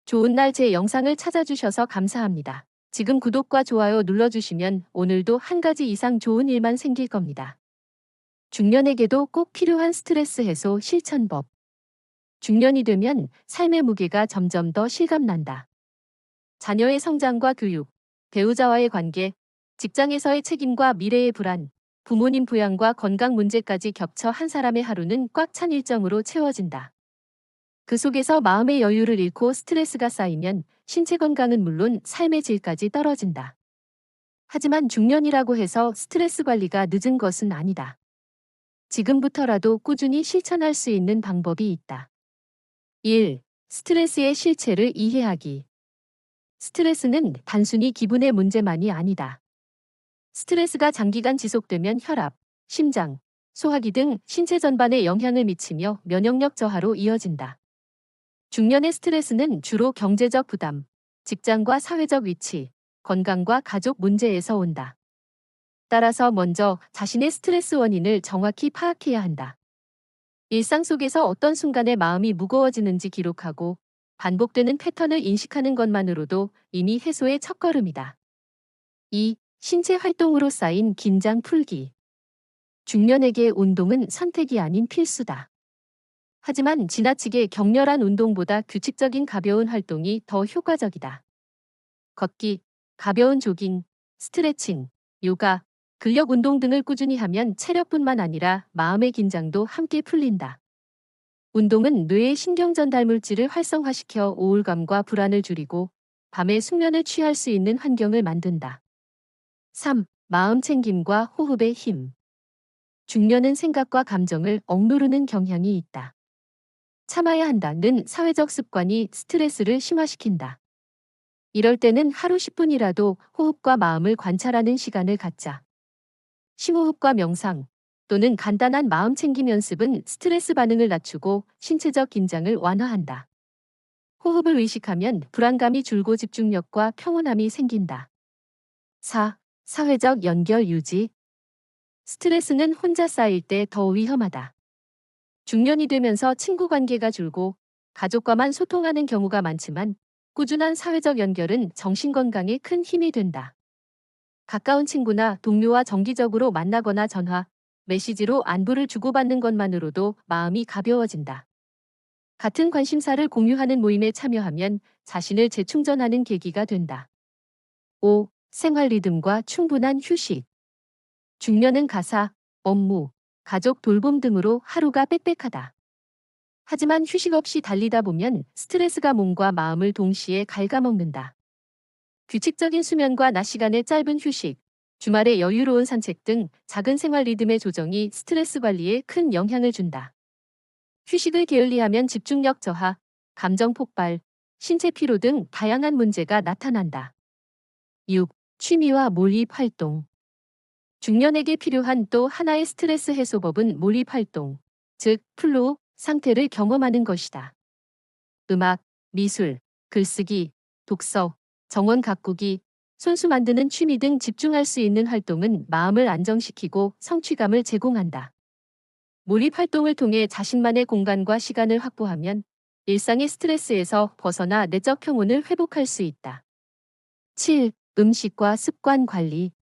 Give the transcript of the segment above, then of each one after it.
좋은 날 제 영상을 찾아주셔서 감사합니다. 지금 구독과 좋아요 눌러주시면 오늘도 한 가지 이상 좋은 일만 생길 겁니다. 중년에게도 꼭 필요한 스트레스 해소 실천법. 중년이 되면 삶의 무게가 점점 더 실감난다. 자녀의 성장과 교육, 배우자와의 관계, 직장에서의 책임과 미래의 불안, 부모님 부양과 건강 문제까지 겹쳐 한 사람의 하루는 꽉 찬 일정으로 채워진다. 그 속에서 마음의 여유를 잃고 스트레스가 쌓이면 신체 건강은 물론 삶의 질까지 떨어진다. 하지만 중년이라고 해서 스트레스 관리가 늦은 것은 아니다. 지금부터라도 꾸준히 실천할 수 있는 방법이 있다. 1. 스트레스의 실체를 이해하기. 스트레스는 단순히 기분의 문제만이 아니다. 스트레스가 장기간 지속되면 혈압, 심장, 소화기 등 신체 전반에 영향을 미치며 면역력 저하로 이어진다. 중년의 스트레스는 주로 경제적 부담, 직장과 사회적 위치, 건강과 가족 문제에서 온다. 따라서 먼저 자신의 스트레스 원인을 정확히 파악해야 한다. 일상 속에서 어떤 순간에 마음이 무거워지는지 기록하고 반복되는 패턴을 인식하는 것만으로도 이미 해소의 첫걸음이다. 2. 신체 활동으로 쌓인 긴장 풀기. 중년에게 운동은 선택이 아닌 필수다. 하지만 지나치게 격렬한 운동보다 규칙적인 가벼운 활동이 더 효과적이다. 걷기, 가벼운 조깅, 스트레칭, 요가, 근력 운동 등을 꾸준히 하면 체력뿐만 아니라 마음의 긴장도 함께 풀린다. 운동은 뇌의 신경 전달 물질을 활성화시켜 우울감과 불안을 줄이고 밤에 숙면을 취할 수 있는 환경을 만든다. 3. 마음 챙김과 호흡의 힘. 중년은 생각과 감정을 억누르는 경향이 있다. 참아야 한다는 사회적 습관이 스트레스를 심화시킨다. 이럴 때는 하루 10분이라도 호흡과 마음을 관찰하는 시간을 갖자. 심호흡과 명상 또는 간단한 마음 챙김 연습은 스트레스 반응을 낮추고 신체적 긴장을 완화한다. 호흡을 의식하면 불안감이 줄고 집중력과 평온함이 생긴다. 4. 사회적 연결 유지. 스트레스는 혼자 쌓일 때 더 위험하다. 중년이 되면서 친구 관계가 줄고 가족과만 소통하는 경우가 많지만 꾸준한 사회적 연결은 정신건강에 큰 힘이 된다. 가까운 친구나 동료와 정기적으로 만나거나 전화, 메시지로 안부를 주고받는 것만으로도 마음이 가벼워진다. 같은 관심사를 공유하는 모임에 참여하면 자신을 재충전하는 계기가 된다. 5. 생활 리듬과 충분한 휴식. 중년은 가사, 업무, 가족 돌봄 등으로 하루가 빽빽하다. 하지만 휴식 없이 달리다 보면 스트레스가 몸과 마음을 동시에 갉아먹는다. 규칙적인 수면과 낮 시간의 짧은 휴식, 주말의 여유로운 산책 등 작은 생활 리듬의 조정이 스트레스 관리에 큰 영향을 준다. 휴식을 게을리하면 집중력 저하, 감정 폭발, 신체 피로 등 다양한 문제가 나타난다. 6. 취미와 몰입 활동. 중년에게 필요한 또 하나의 스트레스 해소법은 몰입 활동, 즉 플로우 상태를 경험하는 것이다. 음악, 미술, 글쓰기, 독서, 정원 가꾸기, 손수 만드는 취미 등 집중할 수 있는 활동은 마음을 안정시키고 성취감을 제공한다. 몰입 활동을 통해 자신만의 공간과 시간을 확보하면 일상의 스트레스에서 벗어나 내적 평온을 회복할 수 있다. 7. 음식과 습관 관리.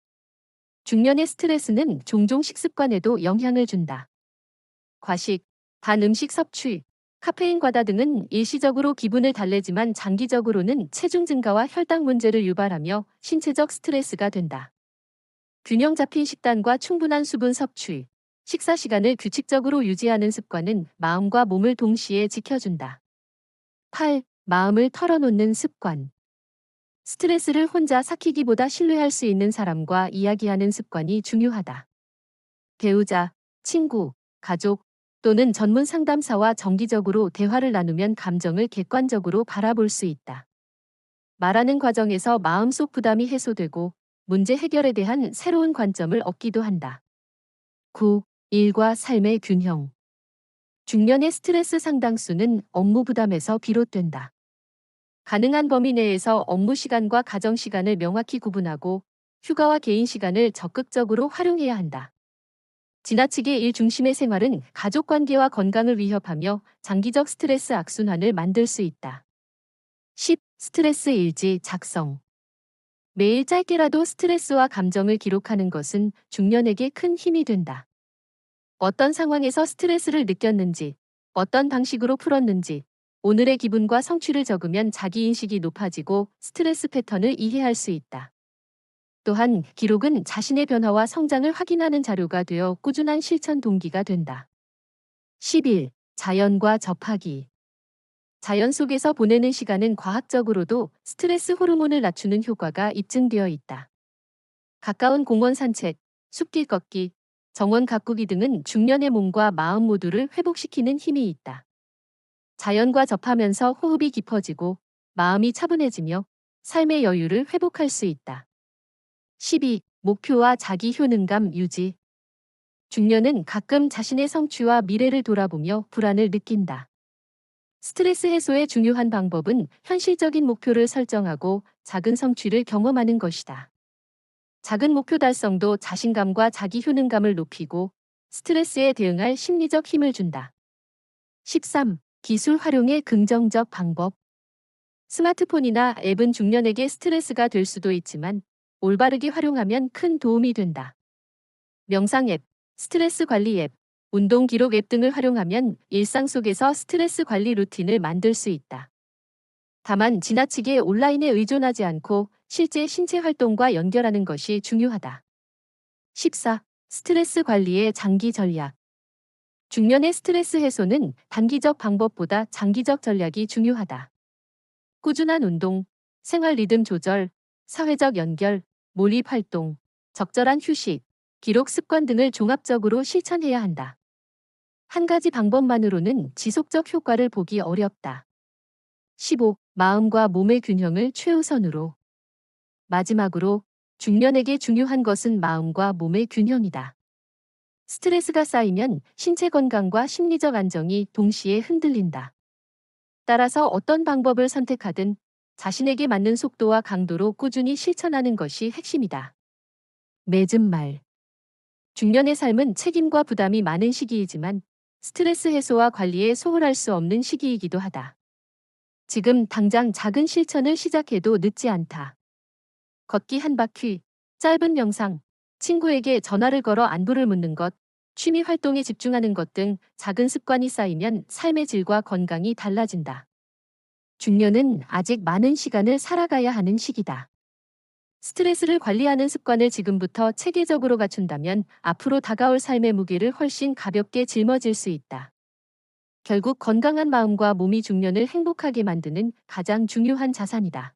중년의 스트레스는 종종 식습관에도 영향을 준다. 과식, 단 음식 섭취, 카페인 과다 등은 일시적으로 기분을 달래지만 장기적으로는 체중 증가와 혈당 문제를 유발하며 신체적 스트레스가 된다. 균형 잡힌 식단과 충분한 수분 섭취, 식사 시간을 규칙적으로 유지하는 습관은 마음과 몸을 동시에 지켜준다. 8. 마음을 털어놓는 습관. 스트레스를 혼자 삭히기보다 신뢰할 수 있는 사람과 이야기하는 습관이 중요하다. 배우자, 친구, 가족 또는 전문 상담사와 정기적으로 대화를 나누면 감정을 객관적으로 바라볼 수 있다. 말하는 과정에서 마음속 부담이 해소되고 문제 해결에 대한 새로운 관점을 얻기도 한다. 9. 일과 삶의 균형. 중년의 스트레스 상당수는 업무 부담에서 비롯된다. 가능한 범위 내에서 업무 시간과 가정 시간을 명확히 구분하고 휴가와 개인 시간을 적극적으로 활용해야 한다. 지나치게 일 중심의 생활은 가족 관계와 건강을 위협하며 장기적 스트레스 악순환을 만들 수 있다. 10. 스트레스 일지 작성. 매일 짧게라도 스트레스와 감정을 기록하는 것은 중년에게 큰 힘이 된다. 어떤 상황에서 스트레스를 느꼈는지, 어떤 방식으로 풀었는지, 오늘의 기분과 성취를 적으면 자기인식이 높아지고 스트레스 패턴을 이해할 수 있다. 또한 기록은 자신의 변화와 성장을 확인하는 자료가 되어 꾸준한 실천 동기가 된다. 11. 자연과 접하기. 자연 속에서 보내는 시간은 과학적으로도 스트레스 호르몬을 낮추는 효과가 입증되어 있다. 가까운 공원 산책, 숲길 걷기, 정원 가꾸기 등은 중년의 몸과 마음 모두를 회복시키는 힘이 있다. 자연과 접하면서 호흡이 깊어지고 마음이 차분해지며 삶의 여유를 회복할 수 있다. 12. 목표와 자기 효능감 유지. 중년은 가끔 자신의 성취와 미래를 돌아보며 불안을 느낀다. 스트레스 해소의 중요한 방법은 현실적인 목표를 설정하고 작은 성취를 경험하는 것이다. 작은 목표 달성도 자신감과 자기 효능감을 높이고 스트레스에 대응할 심리적 힘을 준다. 13. 기술 활용의 긍정적 방법. 스마트폰이나 앱은 중년에게 스트레스가 될 수도 있지만 올바르게 활용하면 큰 도움이 된다. 명상 앱, 스트레스 관리 앱, 운동 기록 앱 등을 활용하면 일상 속에서 스트레스 관리 루틴을 만들 수 있다. 다만 지나치게 온라인에 의존하지 않고 실제 신체 활동과 연결하는 것이 중요하다. 14. 스트레스 관리의 장기 전략. 중년의 스트레스 해소는 단기적 방법보다 장기적 전략이 중요하다. 꾸준한 운동, 생활 리듬 조절, 사회적 연결, 몰입 활동, 적절한 휴식, 기록 습관 등을 종합적으로 실천해야 한다. 한 가지 방법만으로는 지속적 효과를 보기 어렵다. 15. 마음과 몸의 균형을 최우선으로. 마지막으로 중년에게 중요한 것은 마음과 몸의 균형이다. 스트레스가 쌓이면 신체 건강과 심리적 안정이 동시에 흔들린다. 따라서 어떤 방법을 선택하든 자신에게 맞는 속도와 강도로 꾸준히 실천하는 것이 핵심이다. 맺은 말. 중년의 삶은 책임과 부담이 많은 시기이지만 스트레스 해소와 관리에 소홀할 수 없는 시기이기도 하다. 지금 당장 작은 실천을 시작해도 늦지 않다. 걷기 한 바퀴, 짧은 명상, 친구에게 전화를 걸어 안부를 묻는 것, 취미 활동에 집중하는 것 등 작은 습관이 쌓이면 삶의 질과 건강이 달라진다. 중년은 아직 많은 시간을 살아가야 하는 시기다. 스트레스를 관리하는 습관을 지금부터 체계적으로 갖춘다면 앞으로 다가올 삶의 무게를 훨씬 가볍게 짊어질 수 있다. 결국 건강한 마음과 몸이 중년을 행복하게 만드는 가장 중요한 자산이다.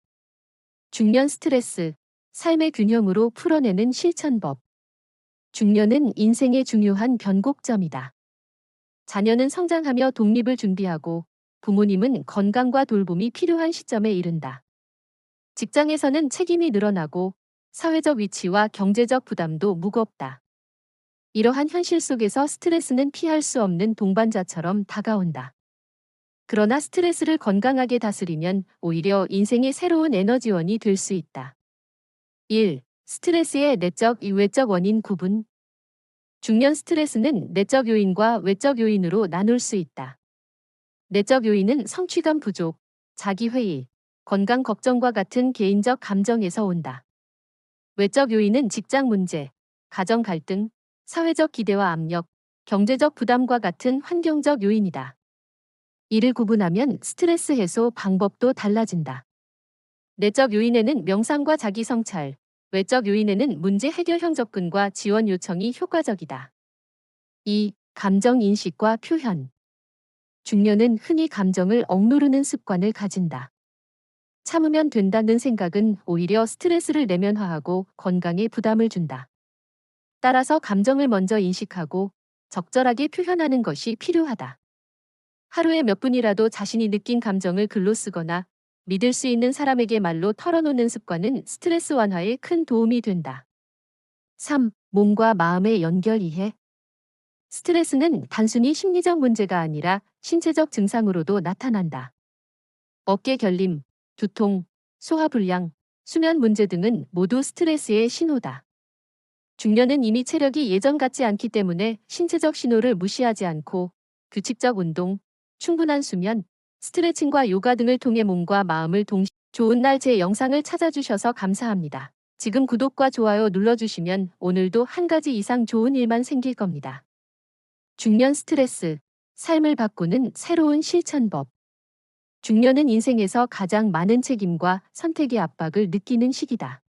중년 스트레스, 삶의 균형으로 풀어내는 실천법. 중년은 인생의 중요한 변곡점이다. 자녀는 성장하며 독립을 준비하고 부모님은 건강과 돌봄이 필요한 시점에 이른다. 직장에서는 책임이 늘어나고 사회적 위치와 경제적 부담도 무겁다. 이러한 현실 속에서 스트레스는 피할 수 없는 동반자처럼 다가온다. 그러나 스트레스를 건강하게 다스리면 오히려 인생의 새로운 에너지원이 될 수 있다. 1. 스트레스의 내적, 외적 원인 구분. 중년 스트레스는 내적 요인과 외적 요인으로 나눌 수 있다. 내적 요인은 성취감 부족, 자기회의, 건강 걱정과 같은 개인적 감정에서 온다. 외적 요인은 직장 문제, 가정 갈등, 사회적 기대와 압력, 경제적 부담과 같은 환경적 요인이다. 이를 구분하면 스트레스 해소 방법도 달라진다. 내적 요인에는 명상과 자기 성찰, 외적 요인에는 문제 해결형 접근과 지원 요청이 효과적이다. 2. 감정 인식과 표현. 중년은 흔히 감정을 억누르는 습관을 가진다. 참으면 된다는 생각은 오히려 스트레스를 내면화하고 건강에 부담을 준다. 따라서 감정을 먼저 인식하고 적절하게 표현하는 것이 필요하다. 하루에 몇 분이라도 자신이 느낀 감정을 글로 쓰거나 믿을 수 있는 사람에게 말로 털어놓는 습관은 스트레스 완화에 큰 도움이 된다. 3. 몸과 마음의 연결 이해. 스트레스는 단순히 심리적 문제가 아니라 신체적 증상으로도 나타난다. 어깨 결림, 두통, 소화불량, 수면 문제 등은 모두 스트레스의 신호다. 중년은 이미 체력이 예전 같지 않기 때문에 신체적 신호를 무시하지 않고 규칙적 운동, 충분한 수면, 스트레칭과 요가 등을 통해 몸과 마음을 좋은 날 제 영상을 찾아주셔서 감사합니다. 지금 구독과 좋아요 눌러주시면 오늘도 한 가지 이상 좋은 일만 생길 겁니다. 중년 스트레스, 삶을 바꾸는 새로운 실천법. 중년은 인생에서 가장 많은 책임과 선택의 압박을 느끼는 시기다.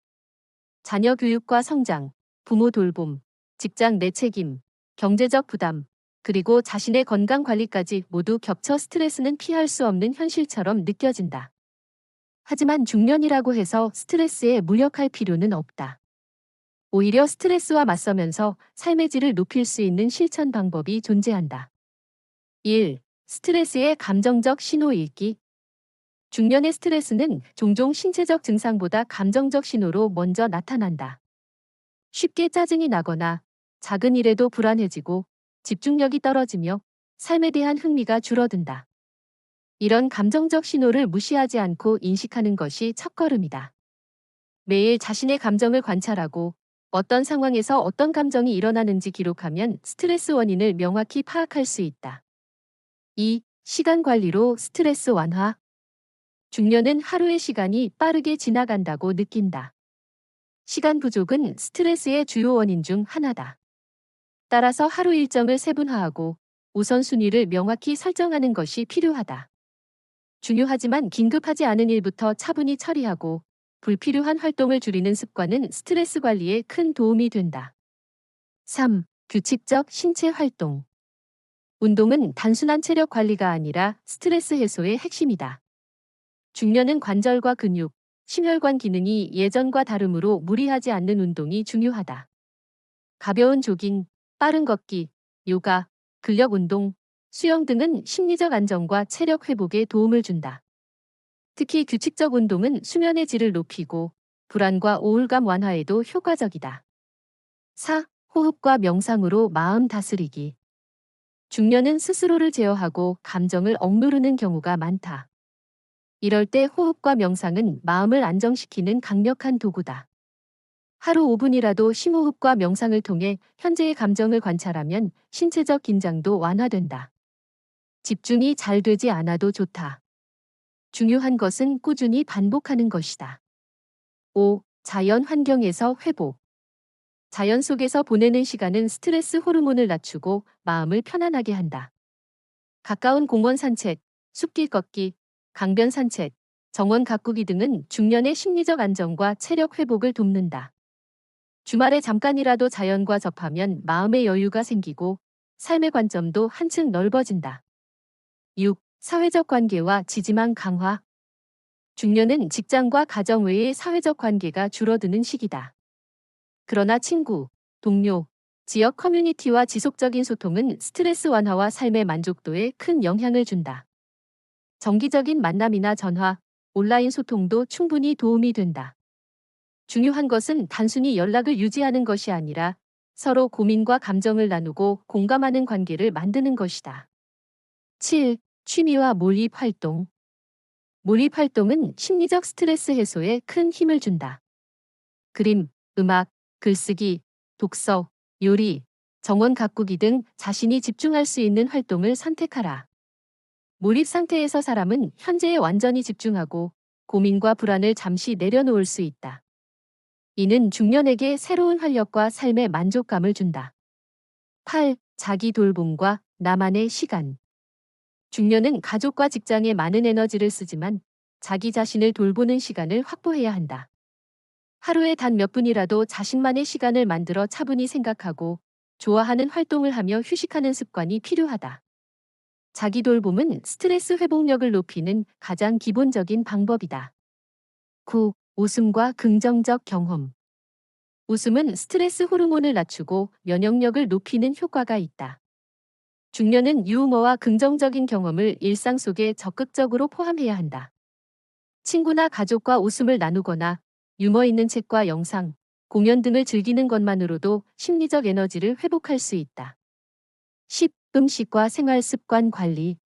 자녀 교육과 성장, 부모 돌봄, 직장 내 책임, 경제적 부담, 그리고 자신의 건강 관리까지 모두 겹쳐 스트레스는 피할 수 없는 현실처럼 느껴진다. 하지만 중년이라고 해서 스트레스에 무력할 필요는 없다. 오히려 스트레스와 맞서면서 삶의 질을 높일 수 있는 실천 방법이 존재한다. 1. 스트레스의 감정적 신호 읽기. 중년의 스트레스는 종종 신체적 증상보다 감정적 신호로 먼저 나타난다. 쉽게 짜증이 나거나 작은 일에도 불안해지고 집중력이 떨어지며 삶에 대한 흥미가 줄어든다. 이런 감정적 신호를 무시하지 않고 인식하는 것이 첫걸음이다. 매일 자신의 감정을 관찰하고 어떤 상황에서 어떤 감정이 일어나는지 기록하면 스트레스 원인을 명확히 파악할 수 있다. 2. 시간 관리로 스트레스 완화. 중년은 하루의 시간이 빠르게 지나간다고 느낀다. 시간 부족은 스트레스의 주요 원인 중 하나다. 따라서 하루 일정을 세분화하고 우선순위를 명확히 설정하는 것이 필요하다. 중요하지만 긴급하지 않은 일부터 차분히 처리하고 불필요한 활동을 줄이는 습관은 스트레스 관리에 큰 도움이 된다. 3. 규칙적 신체 활동. 운동은 단순한 체력 관리가 아니라 스트레스 해소의 핵심이다. 중년은 관절과 근육, 심혈관 기능이 예전과 다르므로 무리하지 않는 운동이 중요하다. 가벼운 조깅, 빠른 걷기, 요가, 근력 운동, 수영 등은 심리적 안정과 체력 회복에 도움을 준다. 특히 규칙적 운동은 수면의 질을 높이고 불안과 우울감 완화에도 효과적이다. 4. 호흡과 명상으로 마음 다스리기. 중년은 스스로를 제어하고 감정을 억누르는 경우가 많다. 이럴 때 호흡과 명상은 마음을 안정시키는 강력한 도구다. 하루 5분이라도 심호흡과 명상을 통해 현재의 감정을 관찰하면 신체적 긴장도 완화된다. 집중이 잘 되지 않아도 좋다. 중요한 것은 꾸준히 반복하는 것이다. 5. 자연 환경에서 회복. 자연 속에서 보내는 시간은 스트레스 호르몬을 낮추고 마음을 편안하게 한다. 가까운 공원 산책, 숲길 걷기, 강변 산책, 정원 가꾸기 등은 중년의 심리적 안정과 체력 회복을 돕는다. 주말에 잠깐이라도 자연과 접하면 마음의 여유가 생기고 삶의 관점도 한층 넓어진다. 6. 사회적 관계와 지지망 강화. 중년은 직장과 가정 외의 사회적 관계가 줄어드는 시기다. 그러나 친구, 동료, 지역 커뮤니티와 지속적인 소통은 스트레스 완화와 삶의 만족도에 큰 영향을 준다. 정기적인 만남이나 전화, 온라인 소통도 충분히 도움이 된다. 중요한 것은 단순히 연락을 유지하는 것이 아니라 서로 고민과 감정을 나누고 공감하는 관계를 만드는 것이다. 7. 취미와 몰입 활동. 몰입 활동은 심리적 스트레스 해소에 큰 힘을 준다. 그림, 음악, 글쓰기, 독서, 요리, 정원 가꾸기 등 자신이 집중할 수 있는 활동을 선택하라. 몰입 상태에서 사람은 현재에 완전히 집중하고 고민과 불안을 잠시 내려놓을 수 있다. 이는 중년에게 새로운 활력과 삶의 만족감을 준다. 8. 자기 돌봄과 나만의 시간. 중년은 가족과 직장에 많은 에너지를 쓰지만 자기 자신을 돌보는 시간을 확보해야 한다. 하루에 단 몇 분이라도 자신만의 시간을 만들어 차분히 생각하고 좋아하는 활동을 하며 휴식하는 습관이 필요하다. 자기 돌봄은 스트레스 회복력을 높이는 가장 기본적인 방법이다. 9. 웃음과 긍정적 경험. 웃음은 스트레스 호르몬을 낮추고 면역력을 높이는 효과가 있다. 중년은 유머와 긍정적인 경험을 일상 속에 적극적으로 포함해야 한다. 친구나 가족과 웃음을 나누거나 유머 있는 책과 영상, 공연 등을 즐기는 것만으로도 심리적 에너지를 회복할 수 있다. 10. 음식과 생활 습관 관리.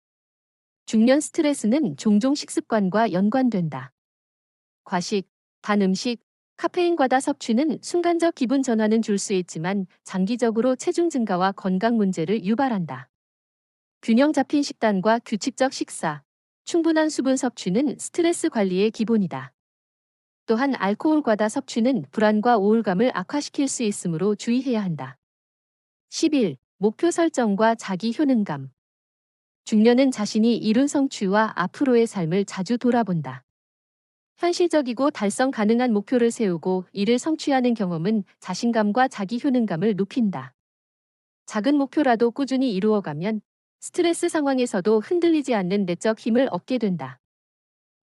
중년 스트레스는 종종 식습관과 연관된다. 과식, 단 음식, 카페인 과다 섭취는 순간적 기분 전환은 줄 수 있지만 장기적으로 체중 증가와 건강 문제를 유발한다. 균형 잡힌 식단과 규칙적 식사, 충분한 수분 섭취는 스트레스 관리의 기본이다. 또한 알코올 과다 섭취는 불안과 우울감을 악화시킬 수 있으므로 주의해야 한다. 11. 목표 설정과 자기 효능감. 중년은 자신이 이룬 성취와 앞으로의 삶을 자주 돌아본다. 현실적이고 달성 가능한 목표를 세우고 이를 성취하는 경험은 자신감과 자기 효능감을 높인다. 작은 목표라도 꾸준히 이루어가면 스트레스 상황에서도 흔들리지 않는 내적 힘을 얻게 된다.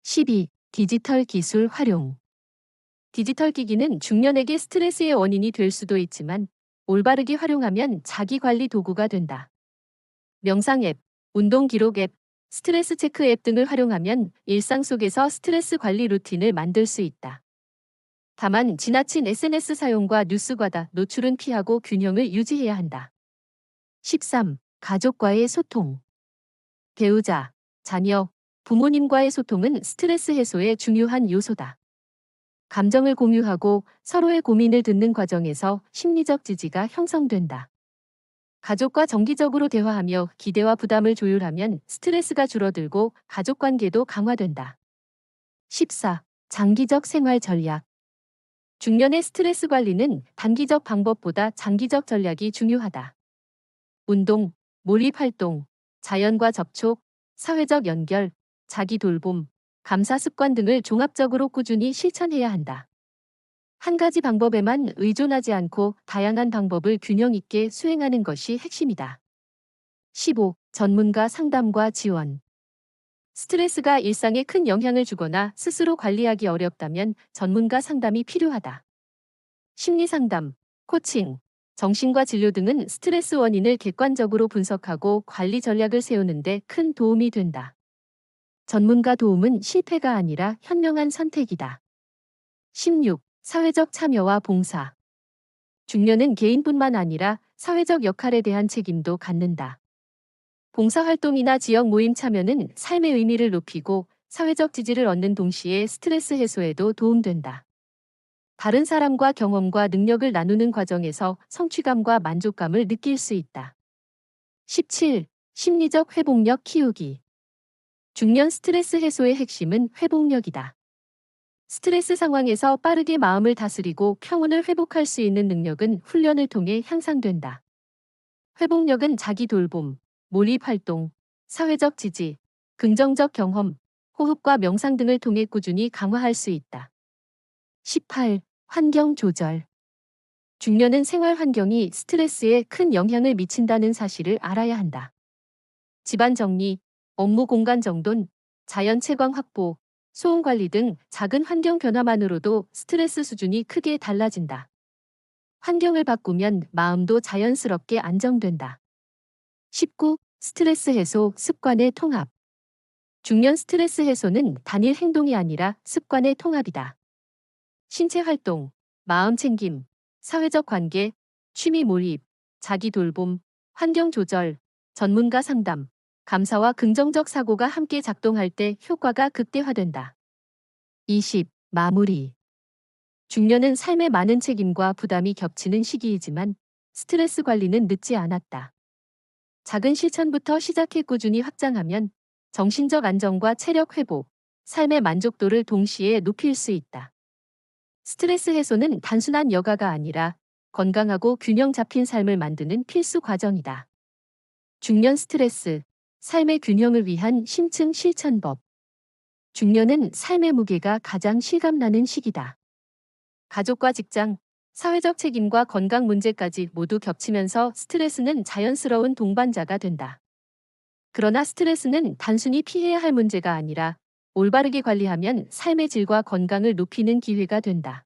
12. 디지털 기술 활용. 디지털 기기는 중년에게 스트레스의 원인이 될 수도 있지만 올바르게 활용하면 자기 관리 도구가 된다. 명상 앱, 운동 기록 앱, 스트레스 체크 앱 등을 활용하면 일상 속에서 스트레스 관리 루틴을 만들 수 있다. 다만 지나친 SNS 사용과 뉴스 과다 노출은 피하고 균형을 유지해야 한다. 13. 가족과의 소통. 배우자, 자녀, 부모님과의 소통은 스트레스 해소의 중요한 요소다. 감정을 공유하고 서로의 고민을 듣는 과정에서 심리적 지지가 형성된다. 가족과 정기적으로 대화하며 기대와 부담을 조율하면 스트레스가 줄어들고 가족 관계도 강화된다. 14. 장기적 생활 전략. 중년의 스트레스 관리는 단기적 방법보다 장기적 전략이 중요하다. 운동, 몰입 활동, 자연과 접촉, 사회적 연결, 자기 돌봄, 감사 습관 등을 종합적으로 꾸준히 실천해야 한다. 한 가지 방법에만 의존하지 않고 다양한 방법을 균형 있게 수행하는 것이 핵심이다. 15. 전문가 상담과 지원. 스트레스가 일상에 큰 영향을 주거나 스스로 관리하기 어렵다면 전문가 상담이 필요하다. 심리 상담, 코칭, 정신과 진료 등은 스트레스 원인을 객관적으로 분석하고 관리 전략을 세우는 데 큰 도움이 된다. 전문가 도움은 실패가 아니라 현명한 선택이다. 16. 사회적 참여와 봉사. 중년은 개인뿐만 아니라 사회적 역할에 대한 책임도 갖는다. 봉사활동이나 지역 모임 참여는 삶의 의미를 높이고 사회적 지지를 얻는 동시에 스트레스 해소에도 도움된다. 다른 사람과 경험과 능력을 나누는 과정에서 성취감과 만족감을 느낄 수 있다. 17. 심리적 회복력 키우기. 중년 스트레스 해소의 핵심은 회복력이다. 스트레스 상황에서 빠르게 마음을 다스리고 평온을 회복할 수 있는 능력은 훈련을 통해 향상된다. 회복력은 자기 돌봄, 몰입 활동, 사회적 지지, 긍정적 경험, 호흡과 명상 등을 통해 꾸준히 강화할 수 있다. 18. 환경 조절. 중년은 생활 환경이 스트레스에 큰 영향을 미친다는 사실을 알아야 한다. 집안 정리, 업무 공간 정돈, 자연 채광 확보, 소음 관리 등 작은 환경 변화만으로도 스트레스 수준이 크게 달라진다. 환경을 바꾸면 마음도 자연스럽게 안정된다. 19. 스트레스 해소 습관의 통합. 중년 스트레스 해소는 단일 행동이 아니라 습관의 통합이다. 신체 활동, 마음 챙김, 사회적 관계, 취미 몰입, 자기 돌봄, 환경 조절, 전문가 상담, 감사와 긍정적 사고가 함께 작동할 때 효과가 극대화된다. 20. 마무리. 중년은 삶에 많은 책임과 부담이 겹치는 시기이지만 스트레스 관리는 늦지 않았다. 작은 실천부터 시작해 꾸준히 확장하면 정신적 안정과 체력 회복, 삶의 만족도를 동시에 높일 수 있다. 스트레스 해소는 단순한 여가가 아니라 건강하고 균형 잡힌 삶을 만드는 필수 과정이다. 중년 스트레스, 삶의 균형을 위한 심층 실천법. 중년은 삶의 무게가 가장 실감나는 시기다. 가족과 직장, 사회적 책임과 건강 문제까지 모두 겹치면서 스트레스는 자연스러운 동반자가 된다. 그러나 스트레스는 단순히 피해야 할 문제가 아니라 올바르게 관리하면 삶의 질과 건강을 높이는 기회가 된다.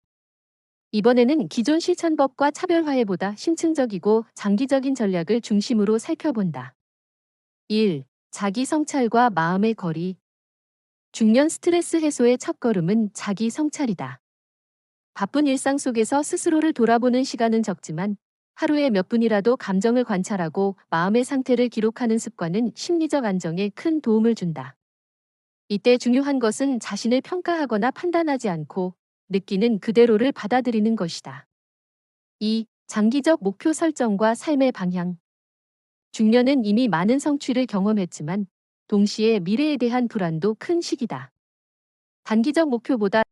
이번에는 기존 실천법과 차별화해보다 심층적이고 장기적인 전략을 중심으로 살펴본다. 1. 자기 성찰과 마음의 거리. 중년 스트레스 해소의 첫걸음은 자기 성찰이다. 바쁜 일상 속에서 스스로를 돌아보는 시간은 적지만 하루에 몇 분이라도 감정을 관찰하고 마음의 상태를 기록하는 습관은 심리적 안정에 큰 도움을 준다. 이때 중요한 것은 자신을 평가하거나 판단하지 않고 느끼는 그대로를 받아들이는 것이다. 2. 장기적 목표 설정과 삶의 방향. 중년은 이미 많은 성취를 경험했지만 동시에 미래에 대한 불안도 큰 시기다. 단기적 목표보다